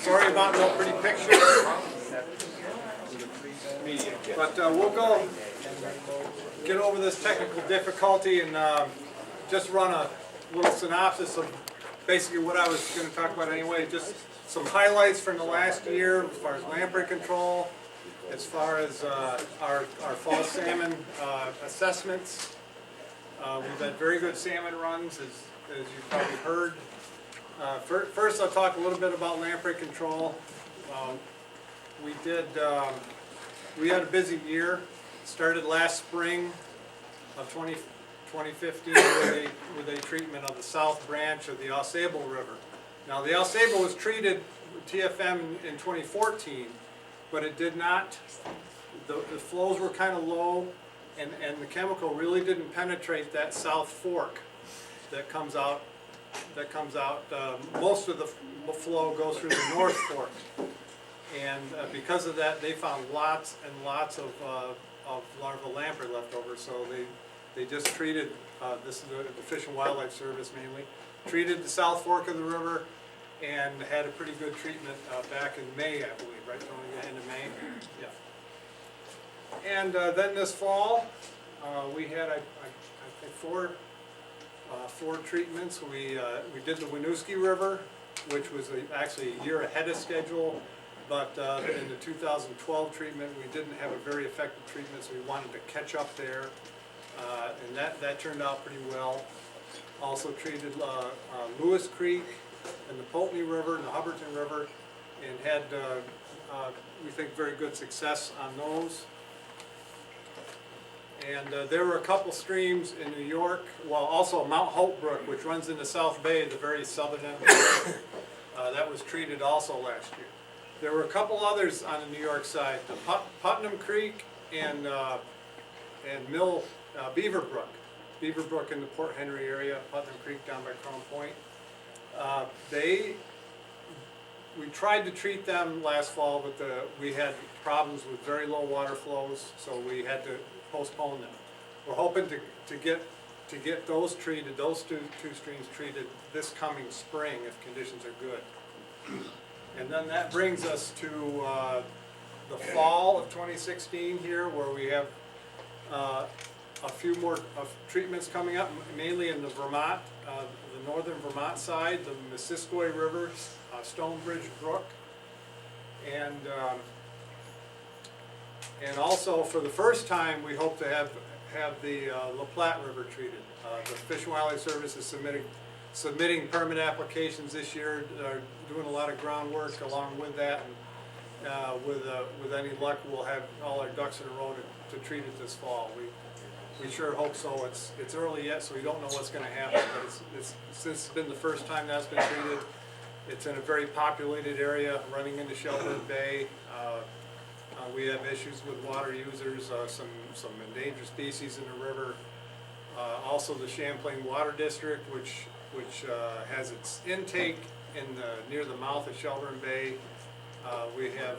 Sorry about no pretty picture, but we'll go get over this technical difficulty and just run a little synopsis of basically what I was going to talk about anyway. Just some highlights from the last year as far as lamprey control, as far as our fall salmon assessments. We've had very good salmon runs, as you've probably heard. First, I'll talk a little bit about lamprey control. We had a busy year. Started last spring of 2015 with a treatment of the south branch of the Au Sable River. Now, the Au Sable was treated with TFM in 2014, but it did not. The flows were kind of low, and the chemical really didn't penetrate that south fork that comes out. Most of the flow goes through the north fork, and because of that, they found lots and lots of larval lamprey left over. So they just treated. This is the Fish and Wildlife Service mainly treated the south fork of the river, and had a pretty good treatment back in May, I believe, right? Tony, end of May, yeah. And then this fall, we had I think four treatments. We did the Winooski River, which was actually a year ahead of schedule, but in the 2012 treatment we didn't have a very effective treatment, so we wanted to catch up there, and that turned out pretty well. Also treated Lewis Creek and the Pulteney River and the Hubbardton River, and had we think very good success on those. And there were a couple streams in New York, well, also Mount Hope Brook, which runs into South Bay, the very southern end of the lake. That was treated also last year. There were a couple others on the New York side, the Putnam Creek and Beaver Brook. Beaver Brook in the Port Henry area, Putnam Creek down by Crown Point. We tried to treat them last fall, but we had problems with very low water flows, so we had to postpone them. We're hoping to get those treated, those two streams treated this coming spring if conditions are good. And then that brings us to the fall of 2016 here, where we have a few more treatments coming up, mainly in the Vermont, the northern Vermont side, the Missisquoi River, Stonebridge Brook, and also for the first time we hope to have the La Platte River treated. The Fish and Wildlife Service is submitting permit applications this year. They're doing a lot of groundwork along with that, and with any luck we'll have all our ducks in a row to treat it this fall. We sure hope so. It's early yet, so we don't know what's going to happen, but since it's been the first time that's been treated. It's in a very populated area running into Shelburne Bay. We have issues with water users, some endangered species in the river. Also the Champlain Water District, which has its intake near the mouth of Shelburne Bay. We have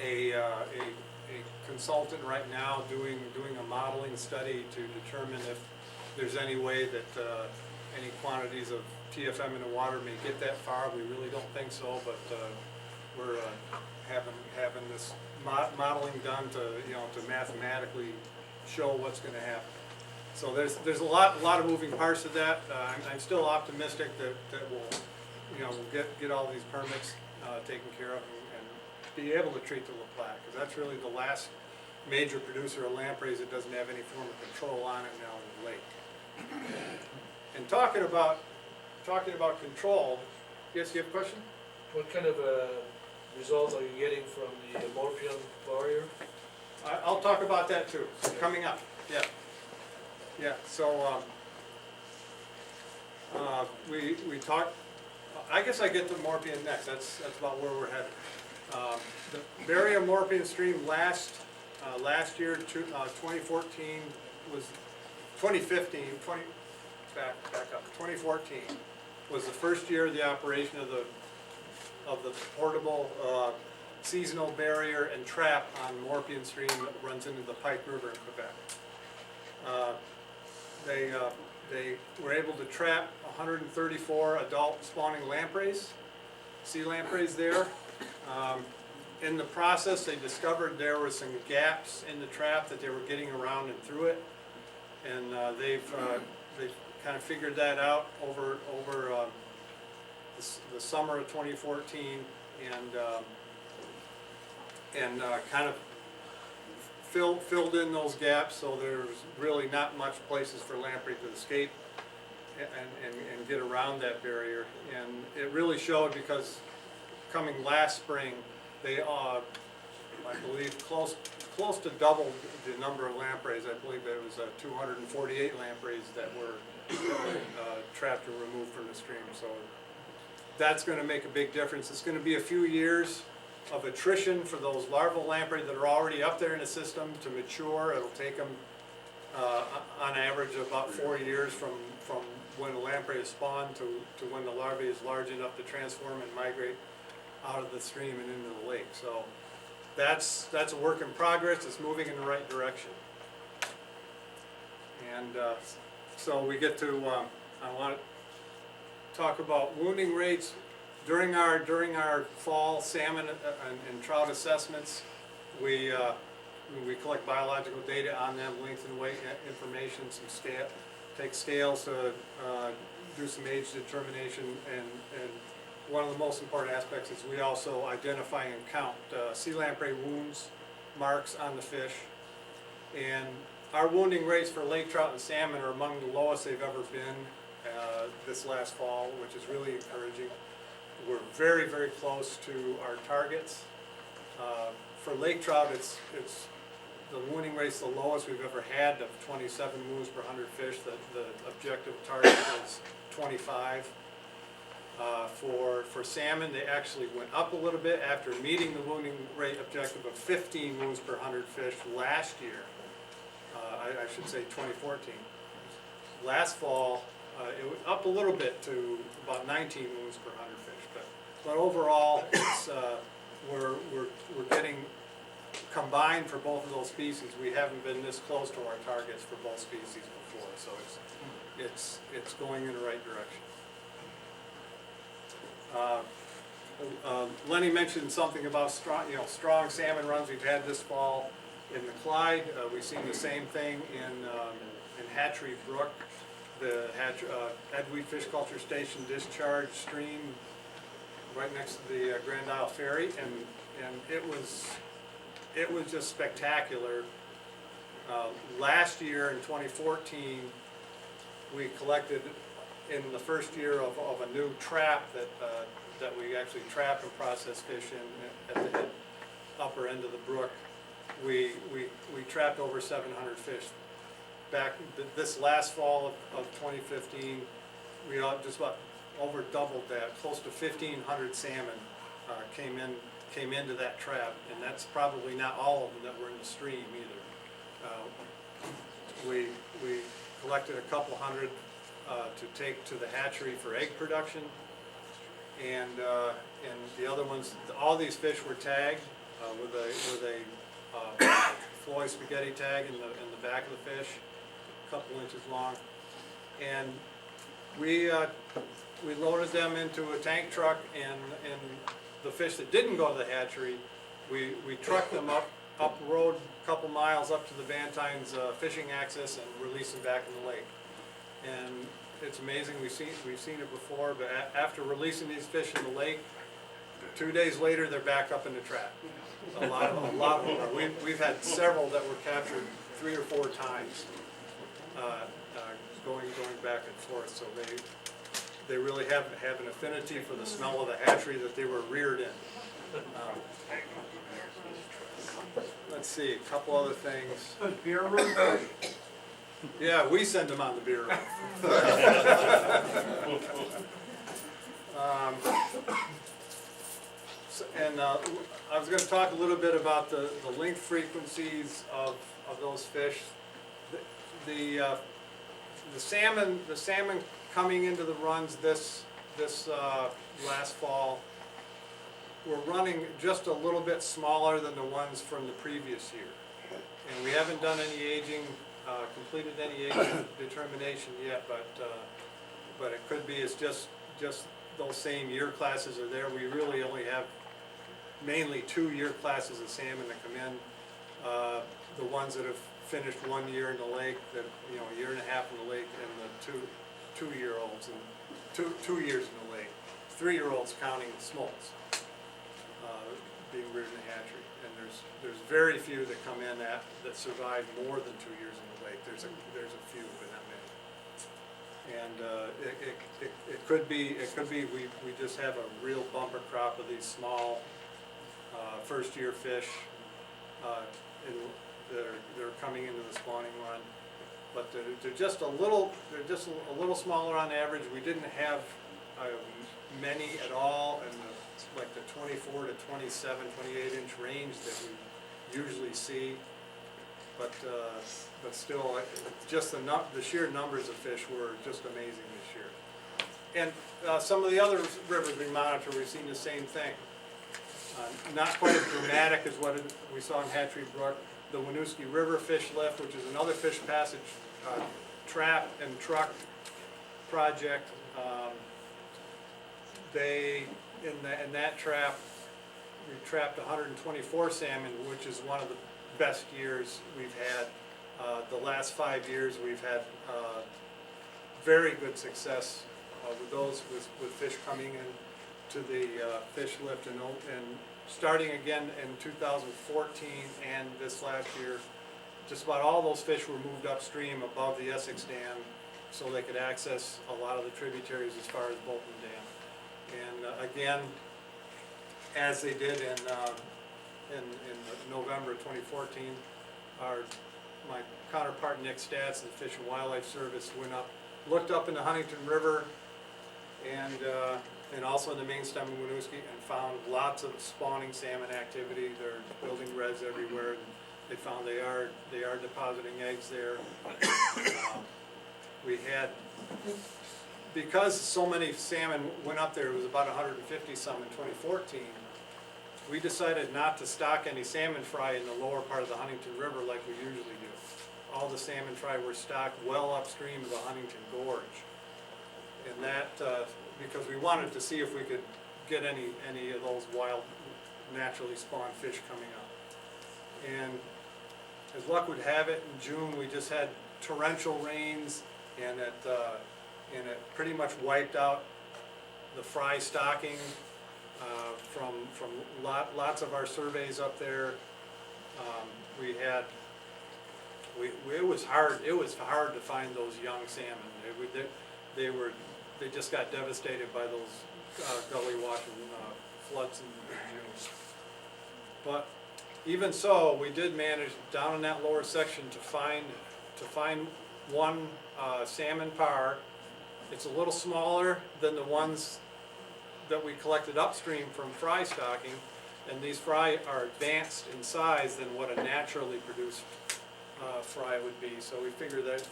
a consultant right now doing a modeling study to determine if there's any way that any quantities of TFM in the water may get that far. We really don't think so, but we're having this modeling done to mathematically show what's going to happen. So there's a lot of moving parts to that. I'm still optimistic that we'll get all these permits taken care of and be able to treat the La Platte, because that's really the last major producer of lampreys that doesn't have any form of control on it now in the lake. And talking about control, yes, you have a question? What kind of results are you getting from the morphine barrier? I'll talk about that too. Coming up. Yeah. So we talked. I guess I get to morphine next. That's about where we're headed. The barrier morphine stream last year, 2014 was 2015. Back up. 2014 was the first year of the operation of the portable seasonal barrier and trap on morphine stream that runs into the Pike River in Quebec. They were able to trap 134 adult spawning lampreys, sea lampreys there. In the process, they discovered there were some gaps in the trap that they were getting around and through it, and they've kind of figured that out over the summer of 2014, and kind of filled in those gaps, so there's really not much places for lamprey to escape and get around that barrier. And it really showed because coming last spring, they I believe close to doubled the number of lampreys. I believe there was 248 lampreys that were trapped or removed from the stream. So that's going to make a big difference. It's going to be a few years of attrition for those larval lamprey that are already up there in the system to mature. It'll take them on average about 4 years from when a lamprey is spawned to when the larvae is large enough to transform and migrate out of the stream and into the lake. So that's a work in progress. It's moving in the right direction. And so we get to I want to talk about wounding rates. During our fall salmon and trout assessments, we collect biological data on them, length and weight information, take scales to do some age determination, and one of the most important aspects is we also identify and count sea lamprey wounds, marks on the fish, and our wounding rates for lake trout and salmon are among the lowest they've ever been this last fall, which is really encouraging. We're very, very close to our targets. For lake trout, it's the wounding rate's the lowest we've ever had of 27 wounds per 100 fish. The objective target is 25. For salmon, they actually went up a little bit after meeting the wounding rate objective of 15 wounds per 100 fish last year. I should say 2014. Last fall, it went up a little bit to about 19 wounds per 100 fish. But overall, it's, we're getting combined for both of those species. We haven't been this close to our targets for both species before, so it's going in the right direction. Lenny mentioned something about strong salmon runs we've had this fall in the Clyde. We've seen the same thing in Hatchery Brook, the Edwy Fish Culture Station discharge stream right next to the Grand Isle Ferry, and it was just spectacular. Last year in 2014, we collected in the first year of a new trap that we actually trap and process fish in at the upper end of the brook. We trapped over 700 fish. Back this last fall of 2015, we just about over doubled that. Close to 1,500 salmon came into that trap, and that's probably not all of them that were in the stream either. We collected a couple hundred to take to the hatchery for egg production, and the other ones, all these fish were tagged with a Floyd spaghetti tag in the back of the fish, a couple inches long, and we loaded them into a tank truck, and the fish that didn't go to the hatchery, we trucked them up the road a couple miles up to the Vantine's fishing access and released them back in the lake. And it's amazing, we've seen it before, but after releasing these fish in the lake, 2 days later they're back up in the trap. A lot of them are. We've had several that were captured 3 or 4 times, going back and forth. So they really have an affinity for the smell of the hatchery that they were reared in. Let's see, a couple other things. Beer room? Yeah, we send them on the beer run. I was going to talk a little bit about the length frequencies of those fish. The salmon coming into the runs this last fall were running just a little bit smaller than the ones from the previous year, and we haven't done any aging, completed any aging determination yet, but it could be it's just those same year classes are there. We really only have mainly 2 year classes of salmon that come in. The ones that have finished 1 year in the lake, that, you know, a year and a half in the lake, and the two-year-olds and 2 years in the lake. 3-year-olds counting smolts, being reared in the hatchery. And there's very few that come in that survive more than 2 years in the lake. There's a few, but not many. And it could be we just have a real bumper crop of these small first year fish, they're coming into the spawning run, but they're just a little smaller on average. We didn't have many at all in like the 24 to 27, 28 inch range that we usually see, but still, just the sheer numbers of fish were just amazing this year. And some of the other rivers we monitor, we've seen the same thing. Not quite as dramatic as what we saw in Hatchery Brook. The Winooski River Fish Lift, which is another fish passage trap and truck project. In that trap, we trapped 124 salmon, which is one of the best years we've had. The last 5 years, we've had very good success with those, with fish coming in to the fish lift, and starting again in 2014 and this last year, just about all those fish were moved upstream above the Essex Dam so they could access a lot of the tributaries as far as Bolton Dam. And again, as they did in November 2014, my counterpart Nick Stats of the Fish and Wildlife Service went up, looked up in the Huntington River and also in the main stem of Winooski, and found lots of spawning salmon activity. They're building redds everywhere. And they found they are depositing eggs there. We had, because so many salmon went up there, it was about 150 some in 2014, we decided not to stock any salmon fry in the lower part of the Huntington River like we usually do. All the salmon fry were stocked well upstream of the Huntington Gorge. And that, because we wanted to see if we could get any of those wild, naturally spawned fish coming up. And as luck would have it, in June we just had torrential rains, and it pretty much wiped out the fry stocking from lots of our surveys up there. It was hard to find those young salmon. They just got devastated by those gully washing floods in June. But even so, we did manage down in that lower section to find one salmon par. It's a little smaller than the ones that we collected upstream from fry stocking, and these fry are advanced in size than what a naturally produced fry would be. So we figure that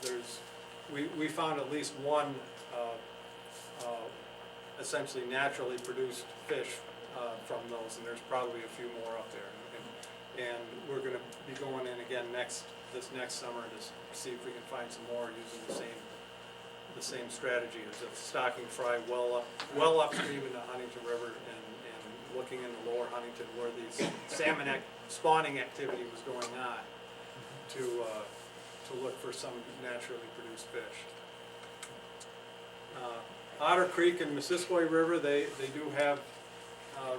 we found at least one essentially naturally produced fish from those, and there's probably a few more up there. And we're going to be going in again this next summer to see if we can find some more using the same strategy as of stocking fry well upstream in the Huntington River, and looking in the lower Huntington where these salmon spawning activity was going on to look for some naturally produced fish. Otter Creek and Missisquoi River, they do have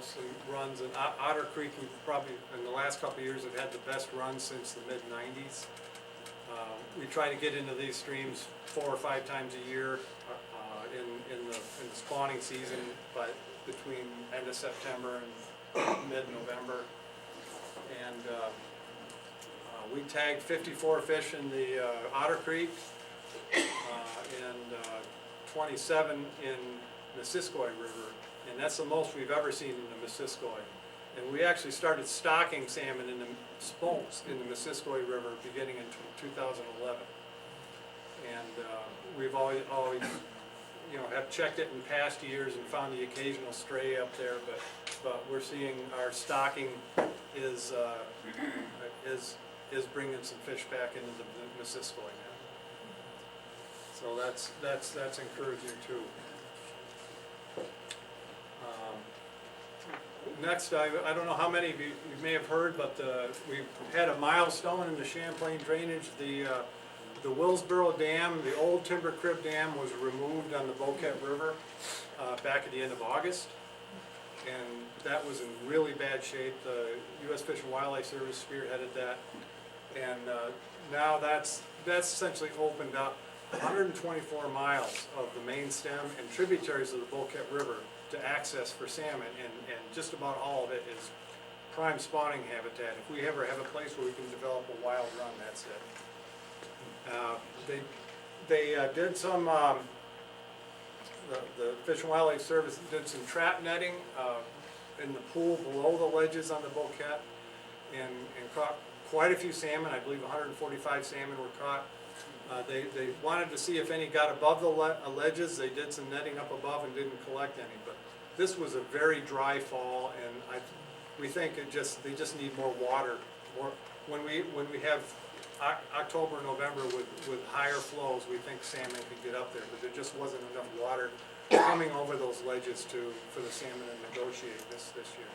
some runs, and Otter Creek, we probably in the last couple of years have had the best run since the mid-90s. We try to get into these streams 4 or 5 times a year in the spawning season, but between end of September and mid-November. And we tagged 54 fish in the Otter Creek and 27 in Missisquoi River, and that's the most we've ever seen in the Missisquoi. And we actually started stocking salmon in the smolts in the Missisquoi River beginning in 2011. And we've always have checked it in past years and found the occasional stray up there, but we're seeing our stocking is bringing some fish back into the Missisquoi now. So that's encouraging too. next, I don't know how many of you may have heard, but we've had a milestone in the Champlain drainage. The Willsboro Dam, the old Timber Crib Dam, was removed on the Boquet River back at the end of August. And that was in really bad shape. The U.S. Fish and Wildlife Service spearheaded that. And now that's essentially opened up 124 miles of the main stem and tributaries of the Boquet River to access for salmon, and just about all of it is prime spawning habitat. If we ever have a place where we can develop a wild run, that's it. They did some, the Fish and Wildlife Service did some trap netting in the pool below the ledges on the Boquet, and caught quite a few salmon. I believe 145 salmon were caught. They wanted to see if any got above the ledges. They did some netting up above and didn't collect any, but this was a very dry fall, and we think they just need more water. When we have October, November with higher flows, we think salmon could get up there, but there just wasn't enough water coming over those ledges for the salmon to negotiate this year.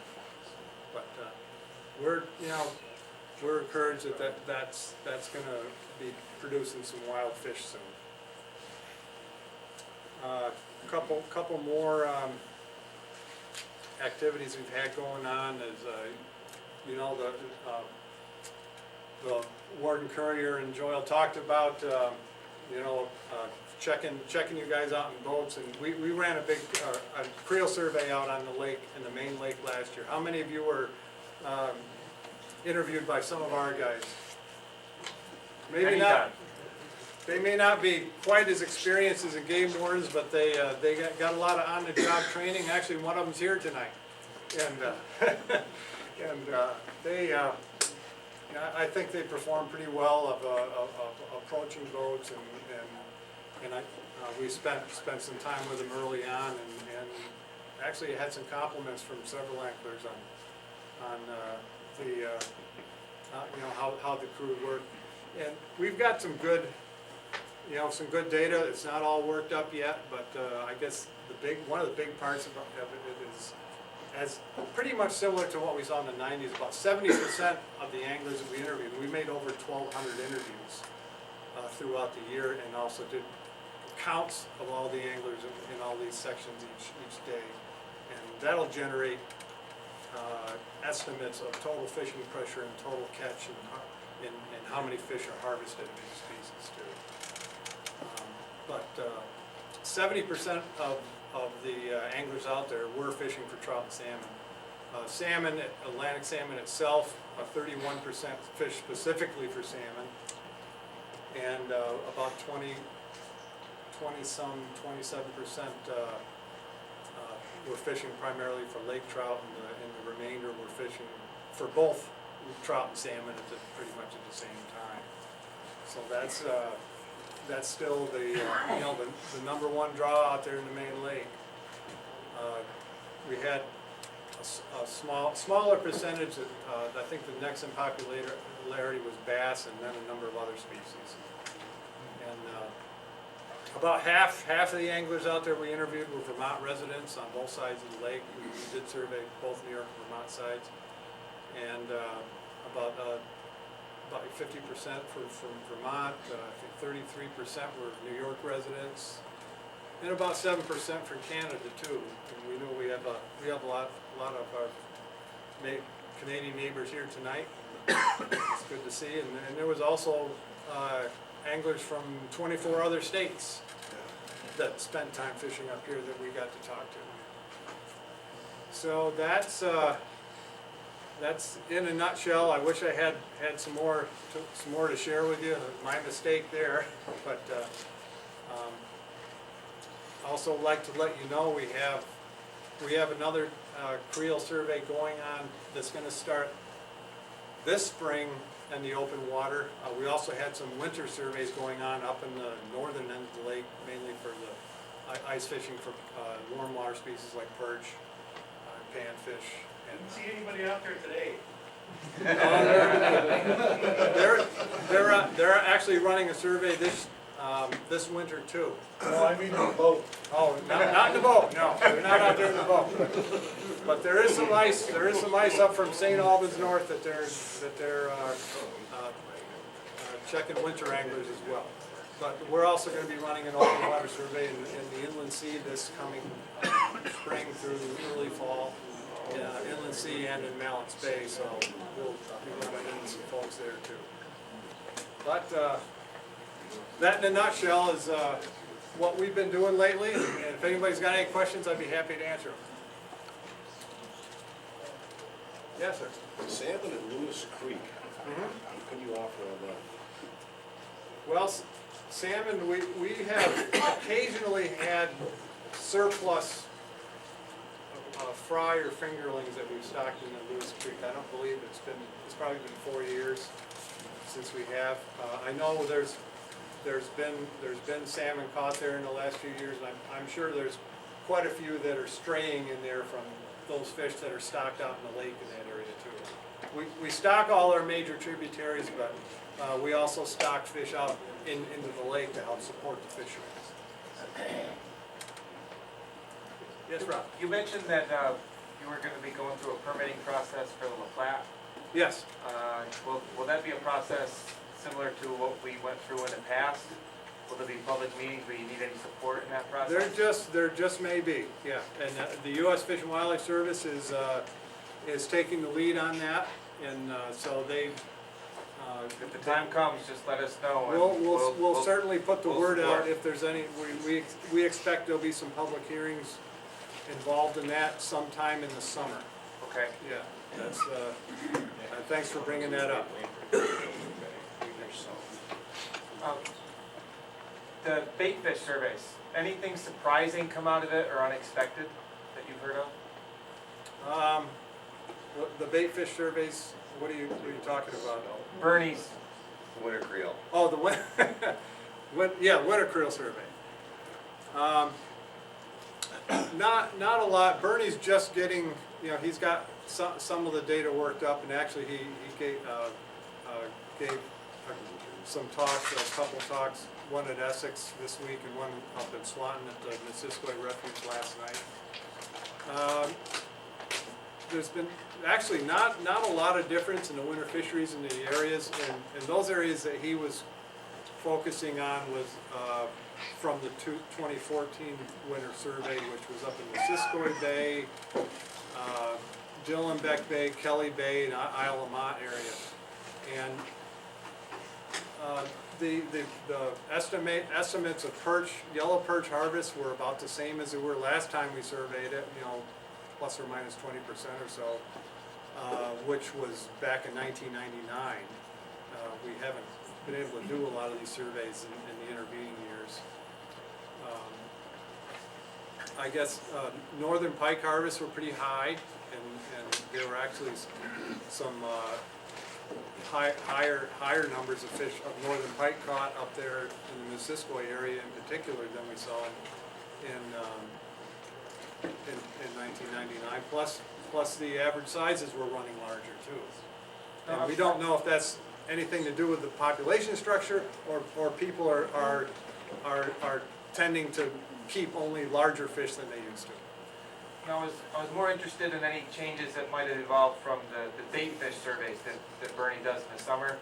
But we're encouraged that's going to be producing some wild fish soon. Couple more activities we've had going on is, the Warden Courier and Joel talked about, checking you guys out in boats, and we ran a big a creole survey out on the lake, in the main lake last year. How many of you were interviewed by some of our guys? Maybe not. They may not be quite as experienced as the game wardens, but they got a lot of on-the-job training. Actually, one of them's here tonight, and I think they performed pretty well of approaching boats, and we spent some time with them early on, and actually had some compliments from several anglers on how the crew worked. And we've got some good data. It's not all worked up yet, but I guess one of the big parts of it is, as pretty much similar to what we saw in the 90s. About 70% of the anglers that we interviewed, we made over 1,200 interviews throughout the year, and also did counts of all the anglers in all these sections each day, and that'll generate estimates of total fishing pressure and total catch, and how many fish are harvested in these species too. But 70% of the anglers out there were fishing for trout and salmon. Atlantic salmon itself, 31% fish specifically for salmon, and about 27% were fishing primarily for lake trout, and the remainder were fishing for both trout and salmon pretty much at the same time. So that's still the number one draw out there in the main lake. We had a smaller percentage. I think the next in popularity was bass, and then a number of other species. And about half of the anglers out there we interviewed were Vermont residents on both sides of the lake. We did survey both New York and Vermont sides, and about 50% from Vermont. I think 33% were New York residents, and about 7% from Canada too. And we know we have a lot of our Canadian neighbors here tonight. It's good to see, and there was also anglers from 24 other states that spent time fishing up here that we got to talk to. So that's in a nutshell. I wish I had some more to share with you. My mistake there, but also like to let you know we have another creole survey going on that's going to start this spring in the open water. We also had some winter surveys going on up in the northern end of the lake, mainly for the ice fishing for warm water species like perch, panfish. Didn't see anybody out there today. They're actually running a survey this winter too. No, I mean the boat. Oh, not in the boat, no, they're not out there in the boat. But there is some ice up from St. Albans north that they're checking winter anglers as well. But we're also gonna be running an open water survey in the inland sea this coming spring through early fall. Inland sea and in Mallett's Bay, so we'll be running into some folks there too. But that in a nutshell is what we've been doing lately, and if anybody's got any questions, I'd be happy to answer them. Yes, sir. Salmon at Lewis Creek, Mhm. what can you offer on that? Well, salmon, we have occasionally had surplus fry or fingerlings that we've stocked in the Lewis Creek. I don't believe it's probably been 4 years since we have. I know there's been salmon caught there in the last few years, and I'm sure there's quite a few that are straying in there from those fish that are stocked out in the lake in that area too. We stock all our major tributaries, but we also stock fish out into the lake to help support the fisheries. Yes, Rob? You mentioned that you were going to be going through a permitting process for the La Platte. Yes. Will that be a process similar to what we went through in the past? Will there be public meetings where you need any support in that process? There just may be, yeah. And the U.S. Fish and Wildlife Service is taking the lead on that, and so they. If the time comes, just let us know. And We'll certainly put the we'll word out support. if there's any. We expect there'll be some public hearings involved in that sometime in the summer. Okay. Yeah, that's. Thanks for bringing that up. The bait fish surveys. Anything surprising come out of it or unexpected that you've heard of? The bait fish surveys. What are you talking about? Bernie's. Winter Creole. Oh, the winter creel survey. Not a lot. Bernie's just getting, he's got some of the data worked up, and actually he gave some talks, a couple talks, one at Essex this week and one up in Swanton at the Missisquoi Refuge last night. There's been actually not a lot of difference in the winter fisheries in the areas, and those areas that he was focusing on was from the 2014 winter survey, which was up in Missisquoi Bay, Dillenbeck Bay, Kelly Bay, and Isle of Mont area. And the estimates of perch, yellow perch harvests were about the same as they were last time we surveyed it, plus or minus 20% or so, which was back in 1999. We haven't been able to do a lot of these surveys in the intervening years. I guess northern pike harvests were pretty high, and there were actually some higher numbers of fish of northern pike caught up there in the Missisquoi area in particular than we saw in 1999. Plus the average sizes were running larger too. And we don't know if that's anything to do with the population structure or people are tending to keep only larger fish than they used to. I was more interested in any changes that might have evolved from the bait fish surveys that Bernie does in the summer,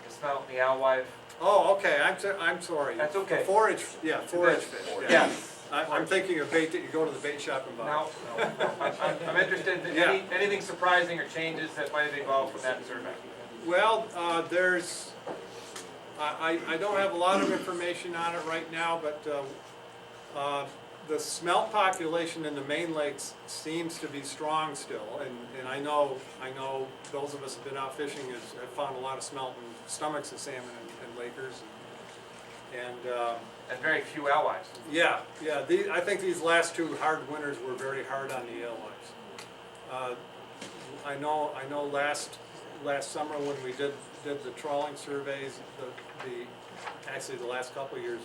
the smelt and the alewife. Oh, okay, I'm sorry. That's okay. Forage fish, yeah. Yes. I'm thinking of bait that you go to the bait shop and buy. No, I'm interested in anything surprising or changes that might have evolved from that survey. Well, I don't have a lot of information on it right now, but the smelt population in the main lakes seems to be strong still, and I know those of us who have been out fishing have found a lot of smelt in stomachs of salmon and lakers, And very few alewives. Yeah. I think these last two hard winters were very hard on the alewives. I know last summer when we did the trawling surveys, actually the last couple of years,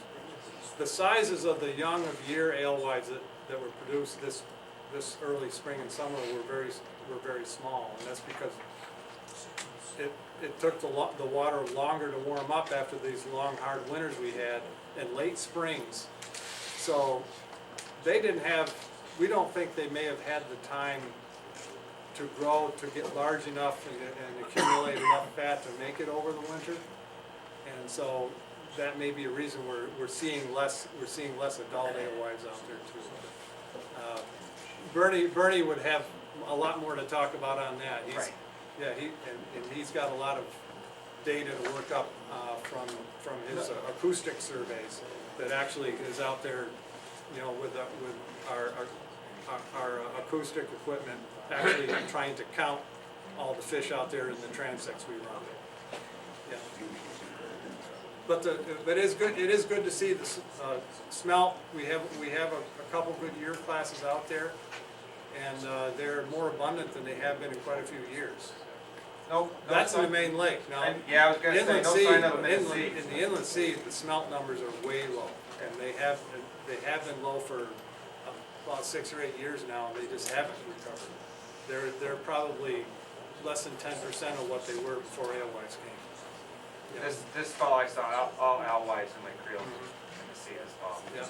the sizes of the young of year alewives that were produced this it took the water longer to warm up after these long, hard winters we had and late springs. So they didn't have, we don't think they may have had the time to grow, to get large enough and accumulate enough fat to make it over the winter. And so that may be a reason we're seeing less adult alewives out there too. Bernie would have a lot more to talk about on that. Right. Yeah, and he's got a lot of data to work up from his acoustic surveys that actually is out there, you know, with our acoustic equipment, actually trying to count all the fish out there in the transects we run. Yeah. But it is good to see the smelt. We have a couple good year classes out there, and they're more abundant than they have been in quite a few years. That's in the main lake. Now, Yeah, I was gonna say, inland no sea, sign of them in the sea. in the inland sea, the smelt numbers are way low, and they have been low for about 6 or 8 years now, and they just haven't recovered. They're probably less than 10% of what they were before alewives came. Yeah. This fall I saw all alewives and Lake Creole in the sea this fall. Yeah.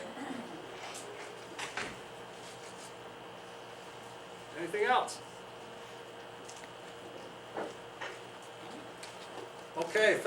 Anything else? Okay,